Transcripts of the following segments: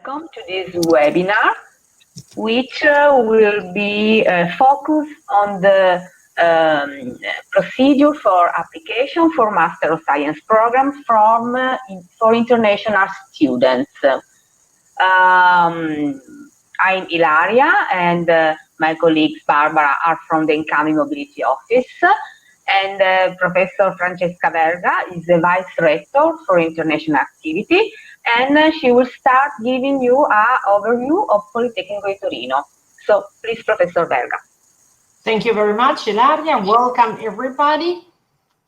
Welcome to this webinar, which will be focused on the procedure for application for Master of Science programs for international students. I'm Ilaria, and my colleagues Barbara are from the Incoming Mobility Office, and Professor Francesca Verga is the Vice Rector for International Activity, and she will start giving you an overview of Politecnico di Torino. So please, Professor Verga. Thank you very much, Ilaria. Welcome everybody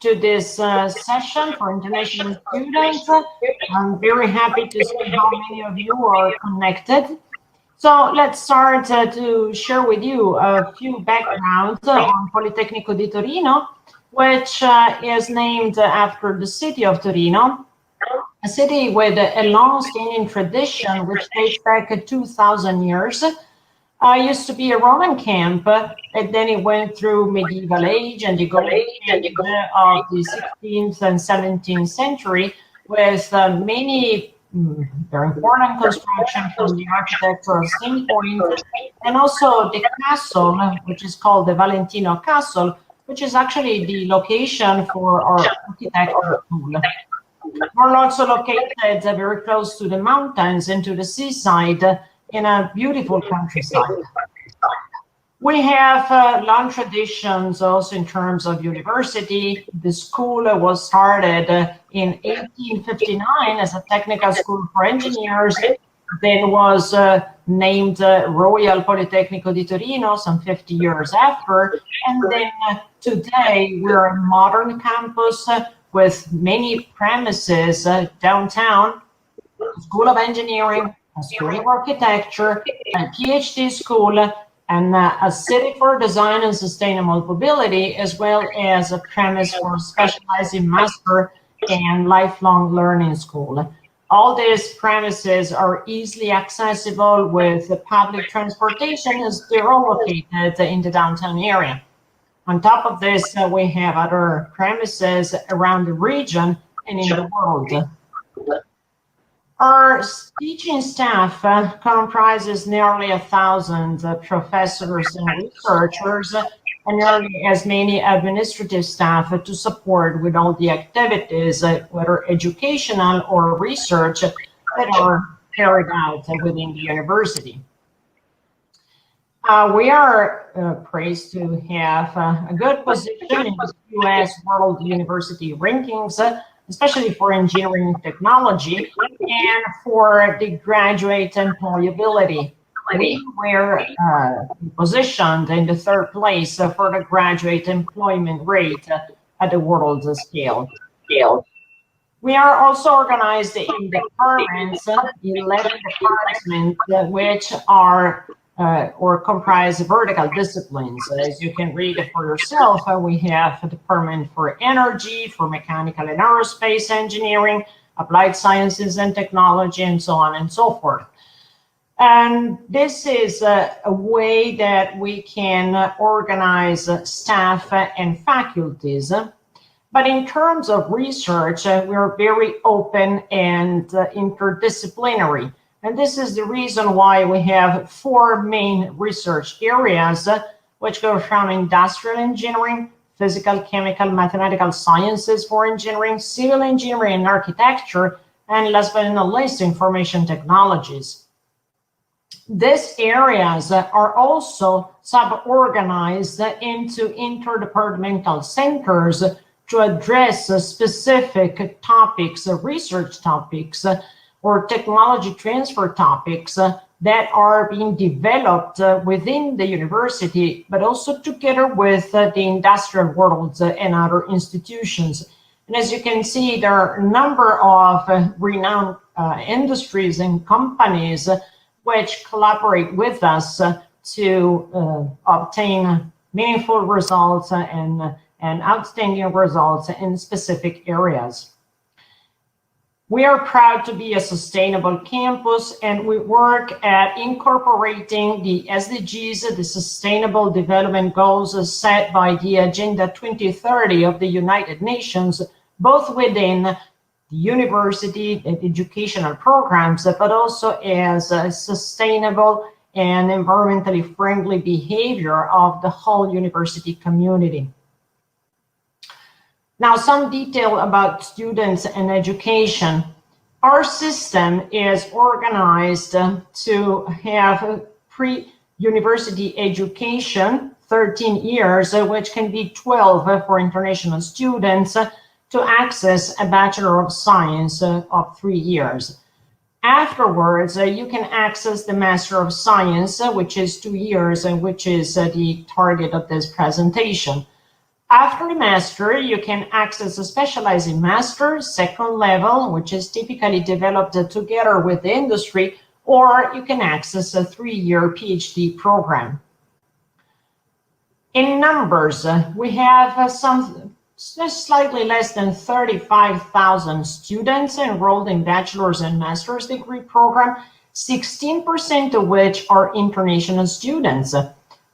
to this session for international students. I'm very happy to see how many of you are connected. So let's start to share with you a few backgrounds on Politecnico di Torino, which is named after the city of Torino, a city with a long-standing tradition which dates back 2,000 years. Used to be a Roman camp, and then it went through medieval age and the golden age of the 16th and 17th century, with many very important construction from the architectural standpoint, and also the castle, which is called the Valentino Castle, which is actually the location for our architecture school. We're also located very close to the mountains and to the seaside in a beautiful countryside. We have long traditions also in terms of university. The school was started in 1859 as a technical school for engineers, then was named Royal Politecnico di Torino some 50 years after, and then today we're a modern campus with many premises downtown, School of Engineering, a School of Architecture, a PhD school, and a City for Design and Sustainable Mobility, as well as a premise for specializing master and lifelong learning school. All these premises are easily accessible with public transportation, as they're all located in the downtown area. On top of this, we have other premises around the region and in the world. Our teaching staff comprises nearly 1,000 professors and researchers, and nearly as many administrative staff to support with all the activities, whether educational or research, that are carried out within the university. We are praised to have a good position in the U.S. World University rankings, especially for engineering and technology, and for the graduate employability. We were positioned in the 3rd place for the graduate employment rate at the world scale. We are also organized in departments, 11 departments, which are or comprise vertical disciplines. As you can read for yourself, we have a department for energy, for mechanical and aerospace engineering, applied sciences and technology, and so on and so forth. And this is a way that we can organize staff and faculties. But in terms of research, we're very open and interdisciplinary. And this is the reason why we have 4 main research areas, which go from industrial engineering, physical, chemical, mathematical sciences for engineering, civil engineering and architecture, and last but not least, information technologies. These areas are also sub-organized into interdepartmental centers to address specific topics, research topics, or technology transfer topics that are being developed within the university, but also together with the industrial world and other institutions. And as you can see, there are a number of renowned industries and companies which collaborate with us to obtain meaningful results and outstanding results in specific areas. We are proud to be a sustainable campus, and we work at incorporating the SDGs, the Sustainable Development Goals set by the Agenda 2030 of the United Nations, both within the university educational programs, but also as a sustainable and environmentally friendly behavior of the whole university community. Now, some detail about students and education. Our system is organized to have pre-university education, 13 years, which can be 12 for international students, to access a Bachelor of Science of 3 years. Afterwards, you can access the Master of Science, which is 2 years, and which is the target of this presentation. After the master, you can access a specializing master, second level, which is typically developed together with the industry, or you can access a 3-year PhD program. In numbers, we have slightly less than 35,000 students enrolled in bachelor's and master's degree program, 16% of which are international students.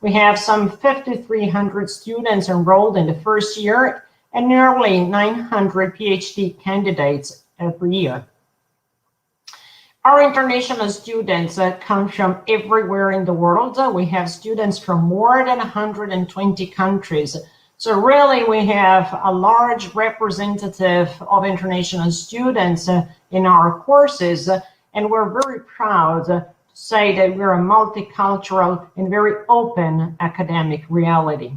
We have some 5,300 students enrolled in the first year and nearly 900 PhD candidates every year. Our international students come from everywhere in the world. We have students from more than 120 countries. So really, we have a large representative of international students in our courses, and we're very proud to say that we're a multicultural and very open academic reality.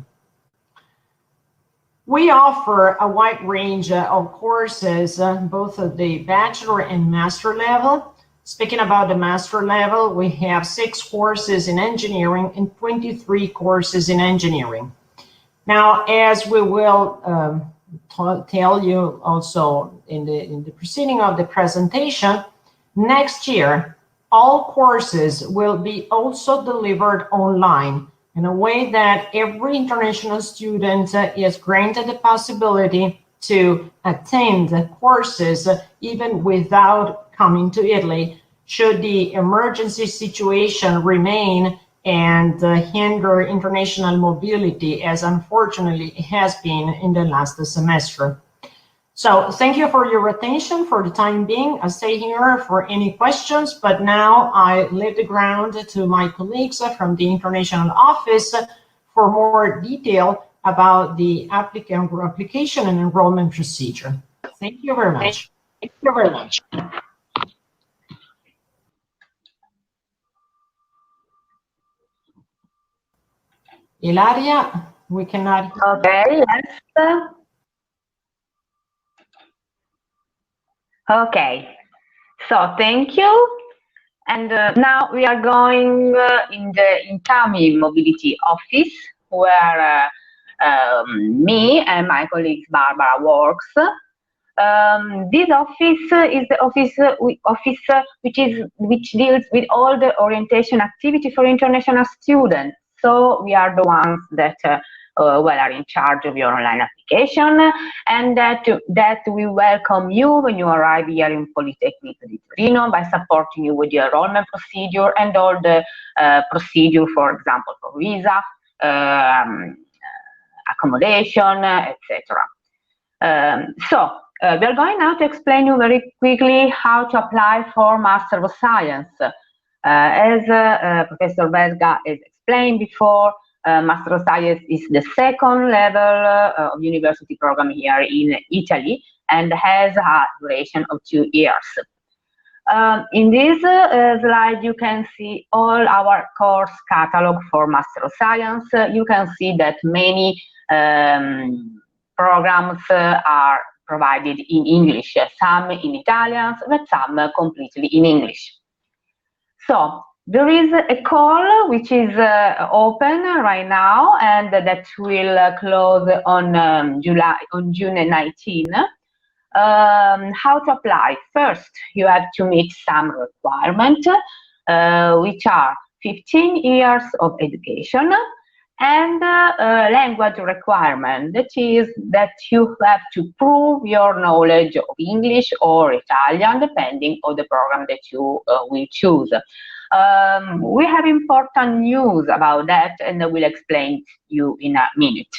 We offer a wide range of courses, both at the bachelor and master level. Speaking about the master level, we have 6 courses in engineering and 23 courses in engineering. Now, as we will tell you also in the proceeding of the presentation, next year, all courses will be also delivered online in a way that every international student is granted the possibility to attend the courses even without coming to Italy, should the emergency situation remain and hinder international mobility, as unfortunately it has been in the last semester. So thank you for your attention for the time being. I'll stay here for any questions, but now I leave the ground to my colleagues from the International Office for more detail about the application and enrollment procedure. Thank you very much. Thank you very much. Ilaria, we cannot. Okay, yes. Okay, so thank you. And now we are going in the incoming mobility office, where me and my colleague Barbara works. This office is the office which deals with all the orientation activity for international students. So we are the ones that are in charge of your online application, and that we welcome you when you arrive here in Politecnico di Torino by supporting you with the enrollment procedure and all the procedure, for example, for visa, accommodation, etc. We are going now to explain you very quickly how to apply for Master of Science. As Professor Vesga has explained before, Master of Science is the second level of university program here in Italy and has a duration of 2 years. In this slide, you can see all our course catalog for Master of Science. You can see that many programs are provided in English, some in Italian, but some completely in English. So there is a call which is open right now and that will close on June 19. How to apply? First, you have to meet some requirements, which are 15 years of education and language requirement. That is that you have to prove your knowledge of English or Italian, depending on the program that you will choose. We have important news about that, and I will explain to you in a minute.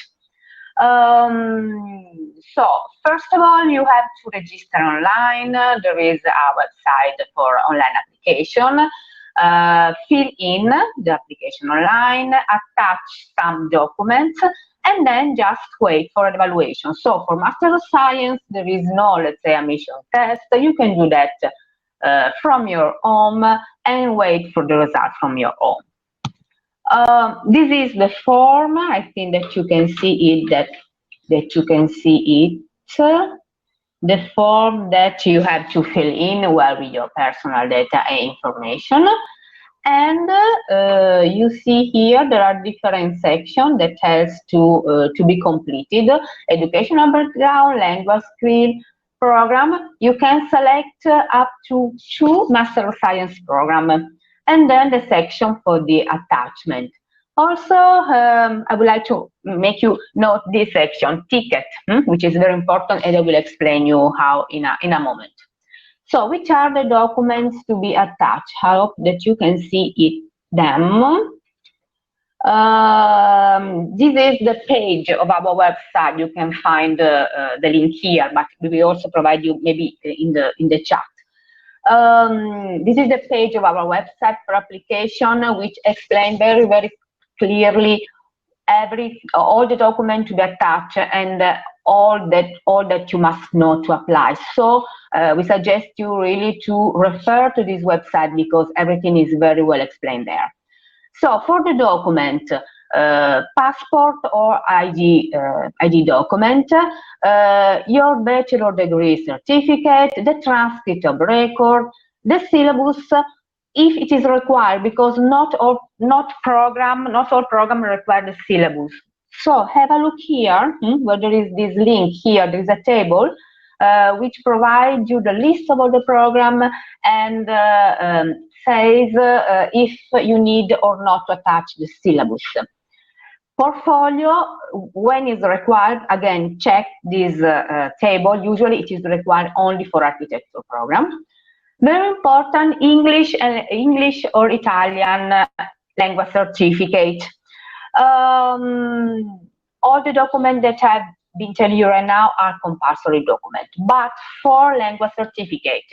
So first of all, you have to register online. There is a website for online application. Fill in the application online, attach some documents, and then just wait for an evaluation. So for Master of Science, there is no, let's say, admission test. You can do that from your home and wait for the result from your home. This is the form. I think that you can see it. That you can see it. The form that you have to fill in well with your personal data and information. And you see here there are different sections that has to be completed. Educational background, language skill, program. You can select up to 2 Master of Science programs, and then the section for the attachment. Also, I would like to make you note this section, ticket, which is very important, and I will explain you how in a moment. So, which are the documents to be attached? I hope that you can see them. This is the page of our website. You can find the link here, but we will also provide you maybe in the chat. This is the page of our website for application, which explains very, very clearly all the documents to be attached and all that you must know to apply. So we suggest you really to refer to this website because everything is very well explained there. So for the document, passport or ID document, your bachelor degree certificate, the transcript of record, the syllabus, if it is required, because not all programs require the syllabus. So have a look here, where there is this link here. There is a table which provides you the list of all the program and says if you need or not to attach the syllabus. Portfolio, when is required, again, check this table. Usually it is required only for architecture program. Very important, English or Italian language certificate. All the documents that I've been telling you right now are compulsory documents, but for language certificate,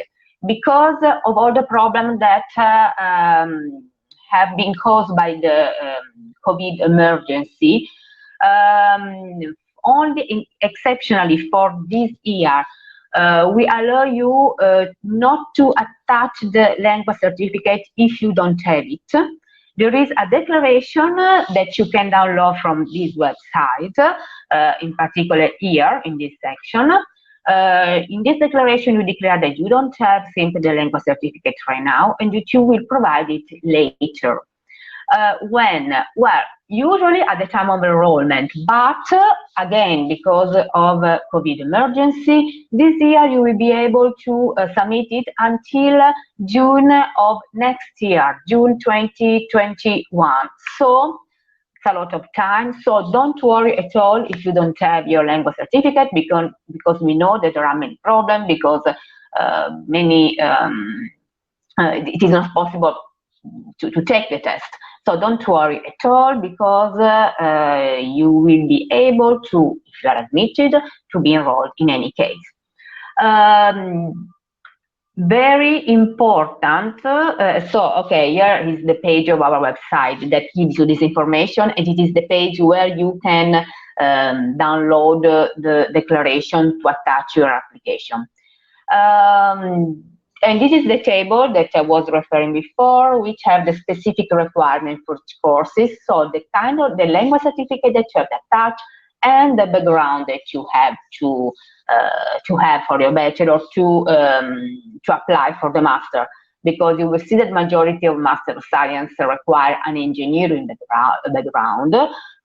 because of all the problems that have been caused by the COVID emergency, only exceptionally for this year, we allow you not to attach the language certificate if you don't have it. There is a declaration that you can download from this website, in particular here in this section. In this declaration, you declare that you don't have simply the language certificate right now and that you will provide it later. When? Well, usually at the time of enrollment, but again, because of COVID emergency, this year you will be able to submit it until June of next year, June 2021. So it's a lot of time. So don't worry at all if you don't have your language certificate, because we know that there are many problems, because it is not possible to take the test. So don't worry at all, because you will be able to, if you are admitted, to be enrolled in any case. Very important. Okay, here is the page of our website that gives you this information, and it is the page where you can download the declaration to attach your application. And this is the table that I was referring before, which have the specific requirement for courses. So the kind of the language certificate that you have to attach, and the background that you have to have for your bachelor to apply for the master, because you will see that majority of Master of Science require an engineering background,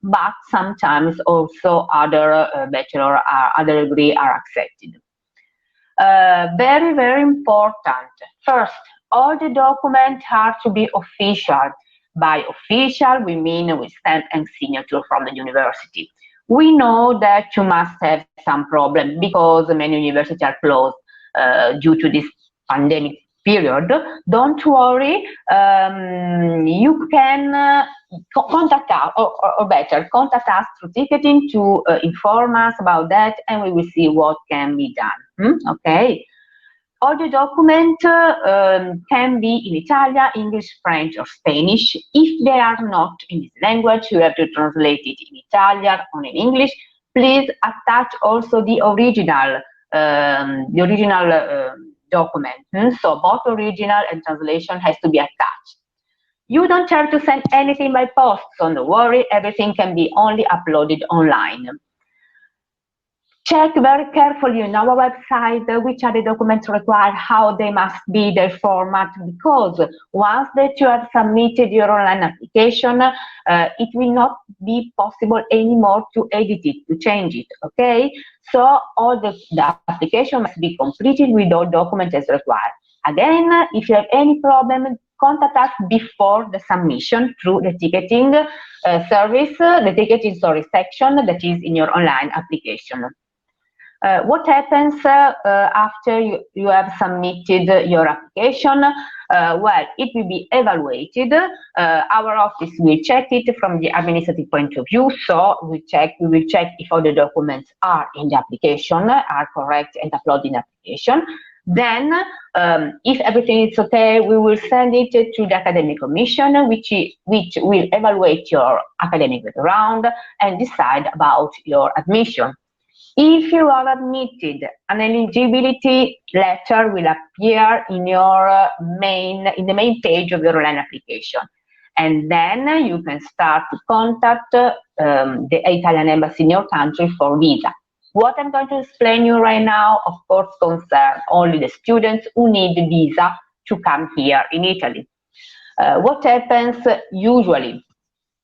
but sometimes also other bachelor other degree are accepted. Very, very important. First, all the documents are to be official. By official, we mean with stamp and signature from the university. We know that you must have some problem because many universities are closed due to this pandemic period. Don't worry, you can contact us, or better, contact us through ticketing to inform us about that, and we will see what can be done. Okay. All the documents can be in Italian, English, French, or Spanish. If they are not in this language, you have to translate it in Italian or in English. Please attach also the original document. So both original and translation has to be attached. You don't have to send anything by post, so don't worry, everything can be only uploaded online. Check very carefully on our website which are the documents required, how they must be, their format, because once that you have submitted your online application, it will not be possible anymore to edit it, to change it, okay? So all the application must be completed with all documents as required. Again, if you have any problem, contact us before the submission through the ticketing service, the ticketing section that is in your online application. What happens after you have submitted your application? Well, it will be evaluated. Our office will check it from the administrative point of view. So we will check if all the documents are in the application, are correct and uploaded in the application. Then, if everything is okay, we will send it to the academic commission, which will evaluate your academic background and decide about your admission. If you are admitted, an eligibility letter will appear in your in the main page of your online application, and then you can start to contact the Italian embassy in your country for visa. What I'm going to explain you right now, of course, concerns only the students who need visa to come here in Italy. What happens usually?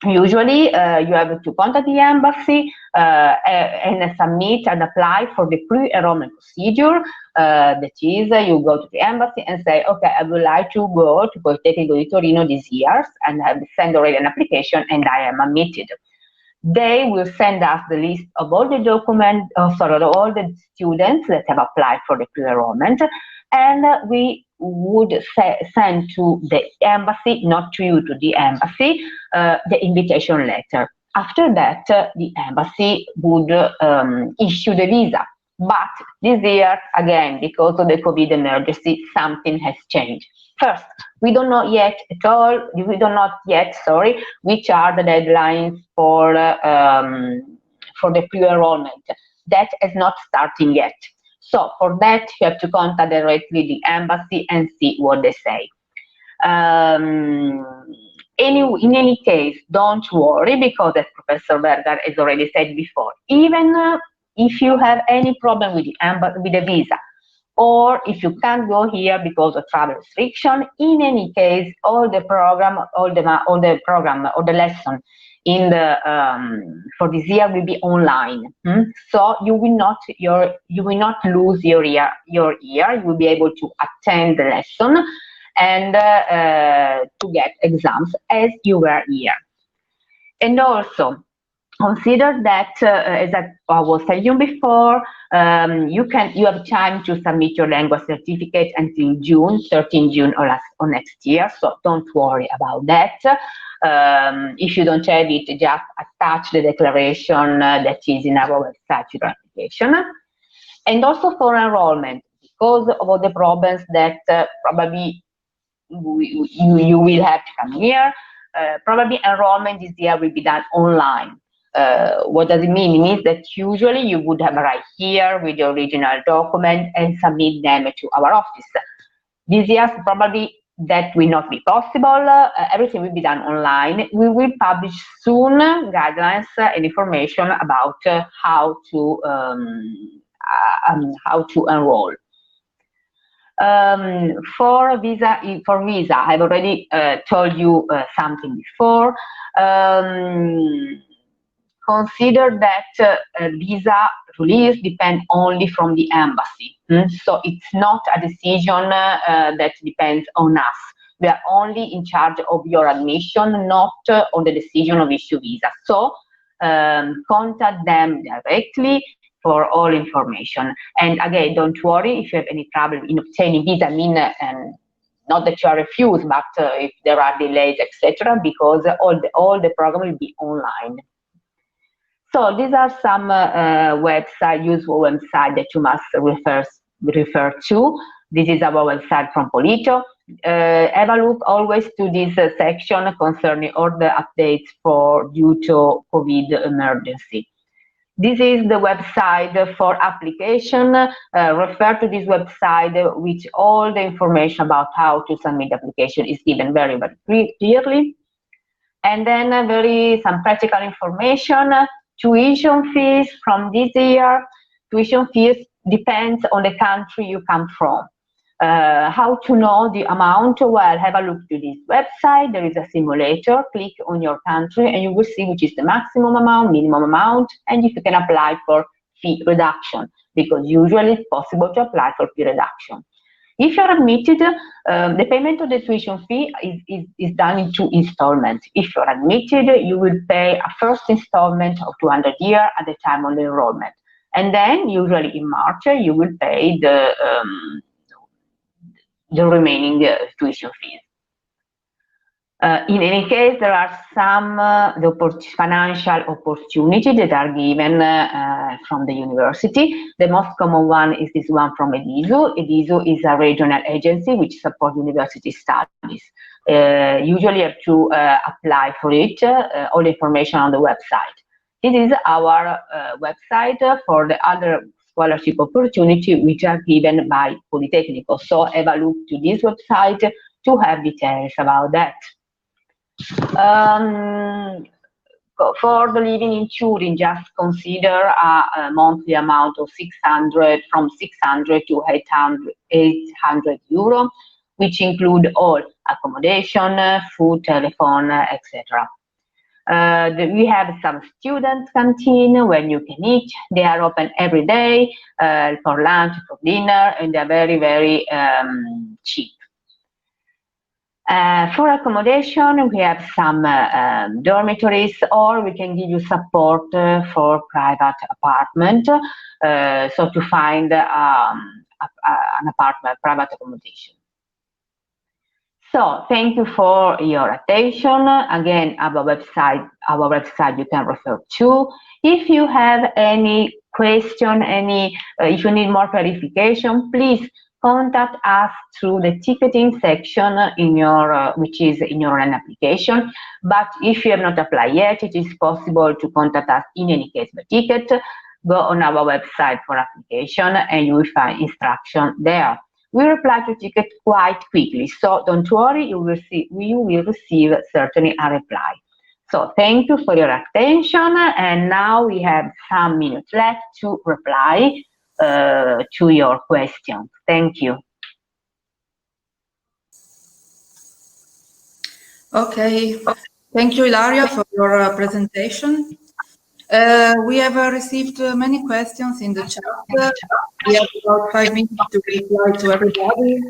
Usually, you have to contact the embassy and submit and apply for the pre-enrollment procedure. That is, you go to the embassy and say, okay, I would like to go to Politecnico di Torino this year, and I have sent already an application, and I am admitted. They will send us the list of all the documents, all the students that have applied for the pre-enrollment, and we would send to the embassy, not to you, to the embassy, the invitation letter. After that, the embassy would issue the visa. But this year, again, because of the COVID emergency, something has changed. First, we don't know yet at all, which are the deadlines for the pre-enrollment. That is not starting yet. So for that, you have to contact directly the embassy and see what they say. In any case, don't worry, because as Professor Berger has already said before, even if you have any problem with the visa, or if you can't go here because of travel restriction, in any case, all the lesson in the for this year will be online. So you will not lose your year. You will be able to attend the lesson and to get exams as you were here. And also consider that, as I was telling you before, you have time to submit your language certificate until June, 13 June or next year. So don't worry about that. If you don't have it, just attach the declaration that is in our website to your application. And also for enrollment, because of all the problems that probably you will have to come here, probably enrollment this year will be done online. What does it mean? It means that usually you would have arrived here with the original document and submit them to our office. This year, probably that will not be possible. Everything will be done online. We will publish soon guidelines and information about how to enroll. For visa, I've already told you something before. Consider that visa release depends only from the embassy. So it's not a decision that depends on us. We are only in charge of your admission, not on the decision of issue visa. So contact them directly for all information. And again, don't worry if you have any trouble in obtaining visa. I mean, not that you are refused, but if there are delays, etc., because all the program will be online. So these are some useful website that you must refer to. This is our website from Polito. Have a look always to this section concerning all the updates due to COVID emergency. This is the website for application. Refer to this website, which all the information about how to submit the application is given very, very clearly. And then some practical information. Tuition fees from this year. Tuition fees depends on the country you come from. How to know the amount? Well, have a look to this website. There is a simulator. Click on your country and you will see which is the maximum amount, minimum amount, and if you can apply for fee reduction, because usually it's possible to apply for fee reduction. If you're admitted, the payment of the tuition fee is done in 2 installments. If you're admitted, you will pay a first installment of 200 € at the time of the enrollment. And then, usually in March, you will pay the remaining tuition fees. In any case, there are some financial opportunities that are given from the university. The most common one is this one from EDISU. EDISU is a regional agency which supports university studies. Usually you have to apply for it, all the information on the website. This is our website for the other scholarship opportunity which are given by Politecnico. So have a look to this website to have details about that. For the living in Turin, just consider a monthly amount of 600 to 800 €, which include all accommodation, food, telephone, etc. We have some student canteen where you can eat. They are open every day for lunch, for dinner, and they're very, very cheap. For accommodation, we have some dormitories, or we can give you support for private apartment, so to find an apartment, private accommodation. So thank you for your attention. Again, our website you can refer to. If you have any question, if you need more clarification, please contact us through the ticketing section which is in your own application. But if you have not applied yet, it is possible to contact us in any case by ticket. Go on our website for application and you will find instruction there. We reply to ticket quite quickly, so don't worry, you will receive certainly a reply. So thank you for your attention, and now we have some minutes left to reply to your questions. Thank you. Okay, thank you, Ilaria, for your presentation. We have received many questions in the chat. We have about 5 minutes to reply to everybody.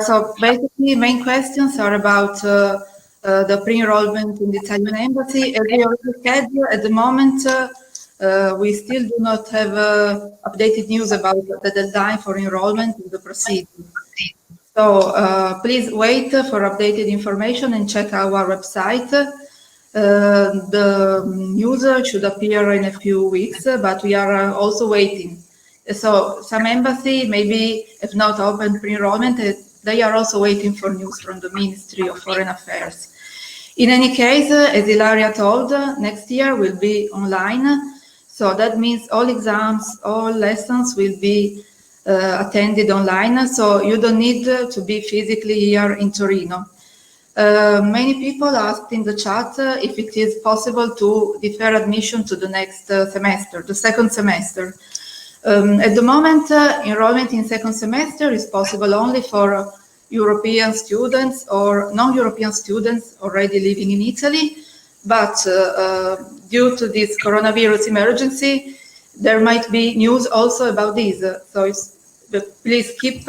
So basically, main questions are about the pre-enrollment in the Italian embassy. As we already said, at the moment, we still do not have updated news about the deadline for enrollment in the procedure. So please wait for updated information and check our website. The news should appear in a few weeks, but we are also waiting. So some embassy maybe have not opened pre-enrollment. They are also waiting for news from the Ministry of Foreign Affairs. In any case, as Ilaria told, next year will be online. So that means all exams, all lessons will be attended online. So you don't need to be physically here in Torino. Many people asked in the chat if it is possible to defer admission to the next semester, the second semester. At the moment, enrollment in second semester is possible only for European students or non-European students already living in Italy. But due to this coronavirus emergency, there might be news also about this. So please keep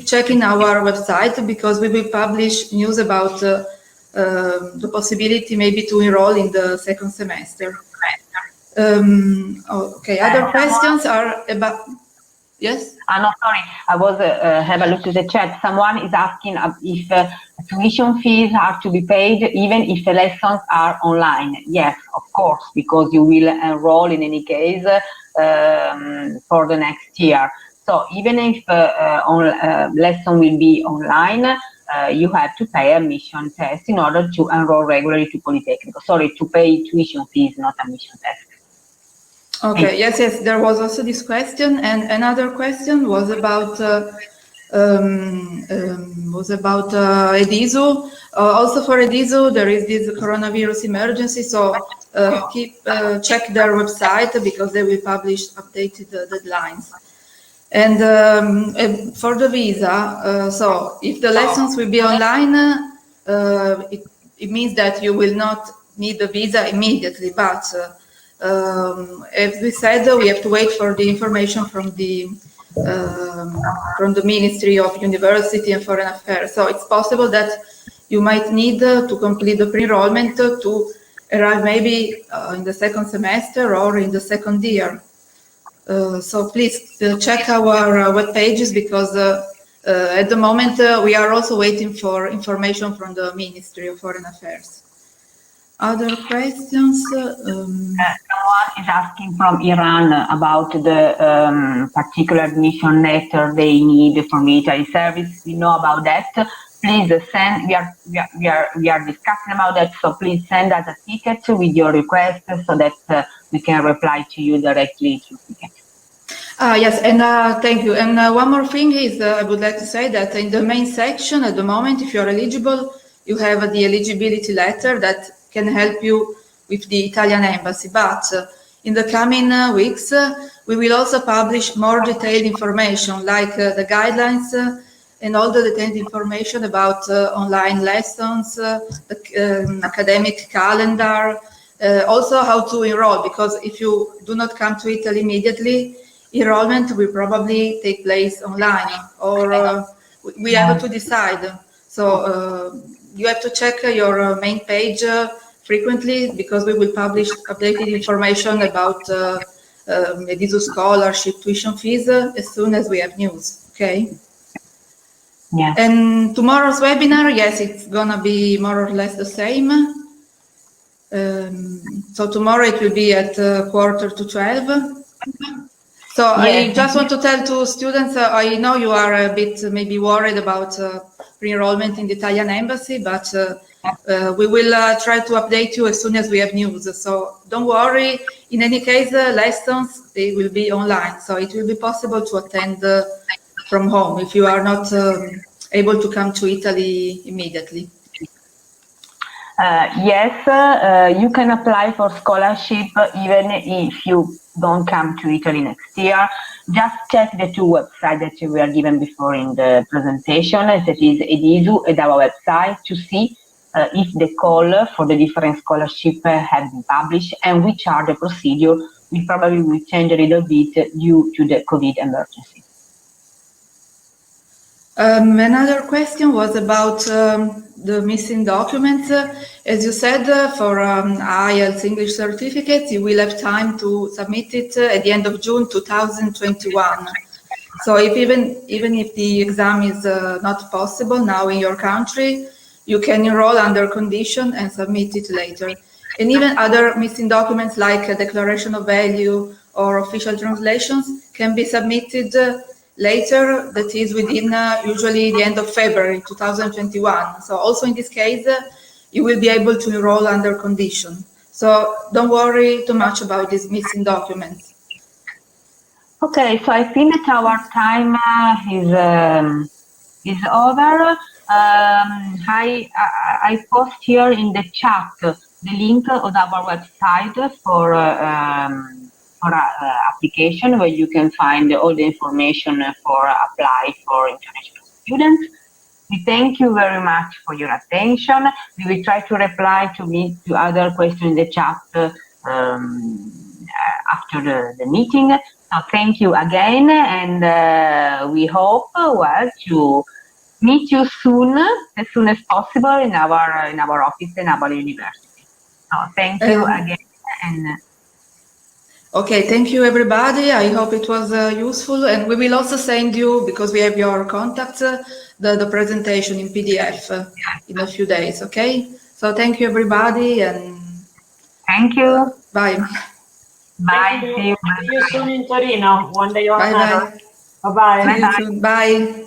checking our website, because we will publish news about the possibility maybe to enroll in the second semester. Okay, other questions are about... Yes? No, sorry, I was have a look at the chat. Someone is asking if tuition fees are to be paid even if the lessons are online. Yes, of course, because you will enroll in any case for the next year. So even if lesson will be online, you have to pay admission test in order to enroll regularly to Politecnico. Sorry, to pay tuition fees, not admission test. Okay, yes, there was also this question, and another question was about EDISU. Also for EDISU, there is this coronavirus emergency, so check their website because they will publish updated deadlines. And for the visa, so if the lessons will be online, it means that you will not need the visa immediately, but as we said, we have to wait for the information from the Ministry of University and Foreign Affairs. So it's possible that you might need to complete the pre-enrollment to arrive maybe in the second semester or in the second year. So please check our web pages because at the moment we are also waiting for information from the Ministry of Foreign Affairs. Other questions? Someone is asking from Iran about the particular admission letter they need for military service. We know about that. Please send. We are discussing about that. So please send us a ticket with your request so that we can reply to you directly through ticket. Yes, and thank you. And one more thing is I would like to say that in the main section at the moment, if you're eligible, you have the eligibility letter that can help you with the Italian embassy. But in the coming weeks, we will also publish more detailed information like the guidelines and all the detailed information about online lessons, the academic calendar, also how to enroll, because if you do not come to Italy immediately, enrollment will probably take place online, or we have to decide. So you have to check your main page frequently because we will publish updated information about EDISU scholarship tuition fees as soon as we have news. Okay. Yeah. And tomorrow's webinar, yes, it's gonna be more or less the same. So tomorrow it will be at 11:45. So yes. I just want to tell to students, I know you are a bit maybe worried about pre-enrollment in the Italian embassy, but we will try to update you as soon as we have news. So don't worry. In any case, lessons, they will be online. So it will be possible to attend from home if you are not able to come to Italy immediately. Yes, you can apply for scholarship even if you don't come to Italy next year. Just check the two websites that we were given before in the presentation, that is EDISU and our website, to see if the call for the different scholarship have been published and which are the procedure. We probably will change a little bit due to the COVID emergency. Another question was about the missing documents. As you said, for IELTS English certificate, you will have time to submit it at the end of June 2021. So if even if the exam is not possible now in your country, you can enroll under condition and submit it later. And even other missing documents like a declaration of value or official translations can be submitted later, that is within usually the end of February 2021. So also in this case, you will be able to enroll under condition. So don't worry too much about these missing documents. Okay, so I think that our time is over. I post here in the chat the link of our website for application, where you can find all the information for apply for international students. We thank you very much for your attention. We will try to reply to other questions in the chat after the meeting. So thank you again, and we hope to meet you soon, as soon as possible, in our office in our university. So thank you again. And Okay, thank you everybody. I hope it was useful, and we will also send you, because we have your contacts, the presentation in PDF in a few days, okay? So thank you everybody, and Thank you. bye. Bye. See you. See you soon in Torino, one day or Bye another. bye. Bye-bye. See you soon. Bye.